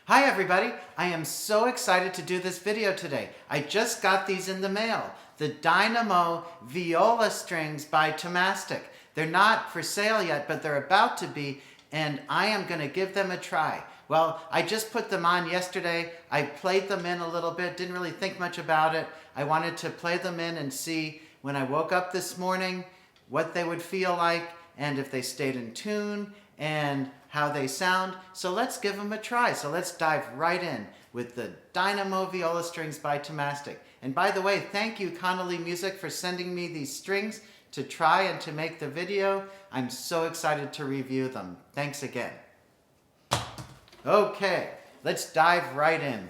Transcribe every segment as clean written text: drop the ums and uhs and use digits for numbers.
Hi everybody, I am so excited to do this video today. I just got these in the mail. The Dynamo VIOLA Strings by Thomastik. They're not for sale yet, but they're about to be, and I am going to give them a try. Well, I just put them on yesterday. I played them in a little bit, didn't really think much about it. I wanted to play them in and see when I woke up this morning what they would feel like and if they stayed in tune and how they sound. So let's give them a try. So let's dive right in with the Dynamo VIOLA Strings by Thomastik. And by the way, thank you Connolly Music for sending me these strings to try and to make the video. I'm so excited to review them. Thanks again. Okay, let's dive right in.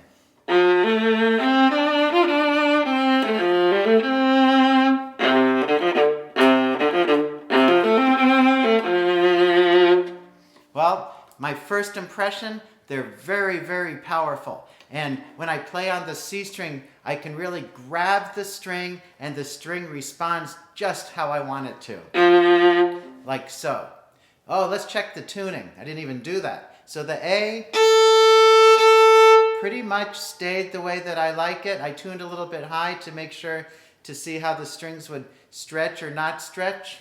Well, my first impression, they're very, very powerful. And when I play on the C string, I can really grab the string and the string responds just how I want it to. Like so. Oh, let's check the tuning. I didn't even do that. So the A pretty much stayed the way that I like it. I tuned a little bit high to make sure to see how the strings would stretch or not stretch.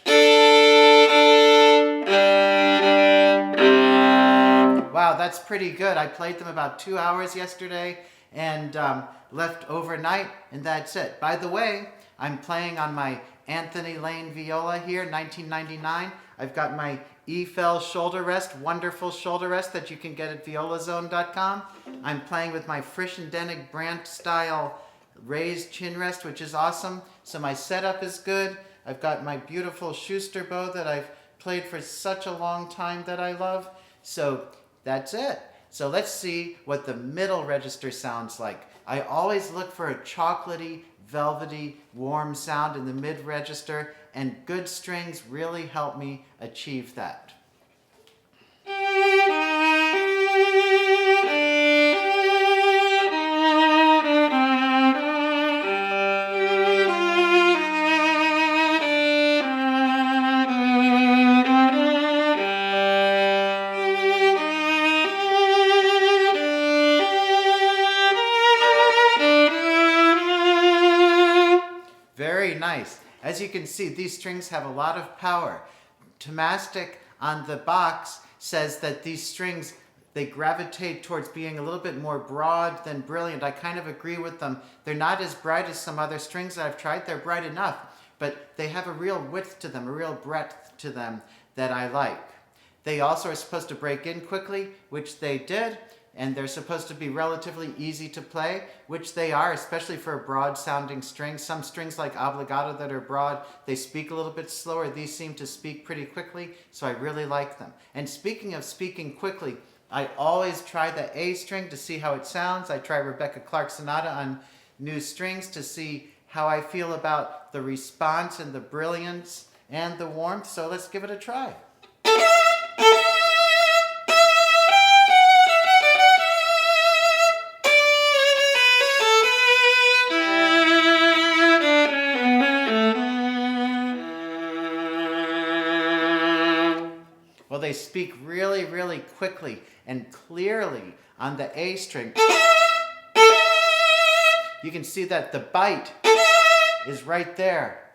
Wow, that's pretty good. I played them about 2 hours yesterday and left overnight, and that's it. By the way, I'm playing on my Anthony Lane viola here, 1999. I've got my E-Fell shoulder rest, wonderful shoulder rest that you can get at violazone.com. I'm playing with my Frisch and Denig Brandt style raised chin rest, which is awesome. So my setup is good. I've got my beautiful Schuster bow that I've played for such a long time that I love. So that's it. So let's see what the middle register sounds like. I always look for a chocolatey, velvety, warm sound in the mid register, and good strings really help me achieve that. Very nice. As you can see, these strings have a lot of power. Thomastik on the box says that these strings, they gravitate towards being a little bit more broad than brilliant. I kind of agree with them. They're not as bright as some other strings that I've tried. They're bright enough, but they have a real width to them, a real breadth to them that I like. They also are supposed to break in quickly, which they did. And they're supposed to be relatively easy to play, which they are, especially for a broad sounding string. Some strings like obligato that are broad, they speak a little bit slower. These seem to speak pretty quickly, so I really like them. And speaking of speaking quickly, I always try the A string to see how it sounds. I try Rebecca Clark Sonata on new strings to see how I feel about the response and the brilliance and the warmth. So let's give it a try. Well, they speak really, really quickly and clearly on the A string. You can see that the bite is right there.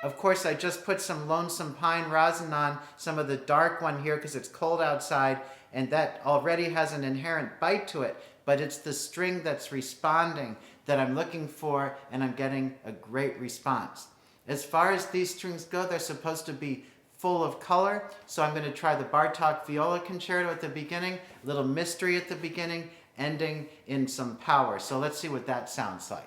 Of course, I just put some Lonesome Pine rosin on some of the dark one here because it's cold outside, and that already has an inherent bite to it, but it's the string that's responding that I'm looking for, and I'm getting a great response. As far as these strings go, they're supposed to be full of color, so I'm going to try the Bartók Viola Concerto at the beginning, a little mystery at the beginning, ending in some power. So let's see what that sounds like.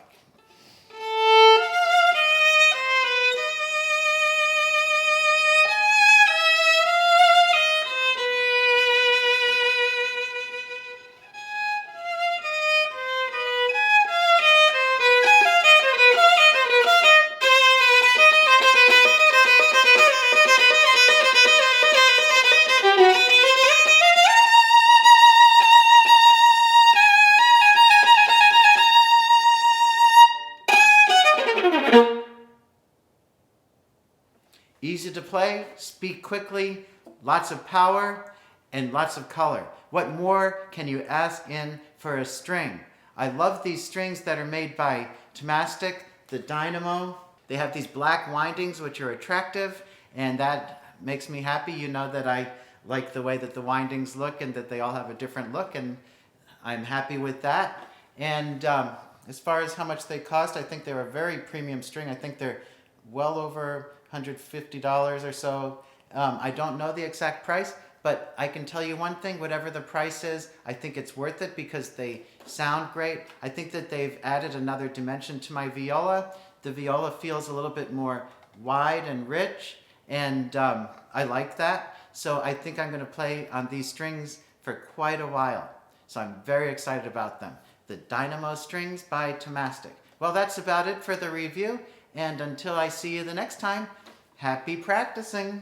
Easy to play, speak quickly, lots of power, and lots of color. What more can you ask in for a string? I love these strings that are made by Thomastik, the Dynamo. They have these black windings which are attractive, and that makes me happy. You know that I like the way that the windings look and that they all have a different look, and I'm happy with that. And as far as how much they cost, I think they're a very premium string. I think they're well over $150 or so. I don't know the exact price, but I can tell you one thing, whatever the price is, I think it's worth it because they sound great. I think that they've added another dimension to my viola. The viola feels a little bit more wide and rich, and I like that. So I think I'm going to play on these strings for quite a while. So I'm very excited about them. The Dynamo Strings by Thomastik. Well, that's about it for the review, and until I see you the next time, happy practicing!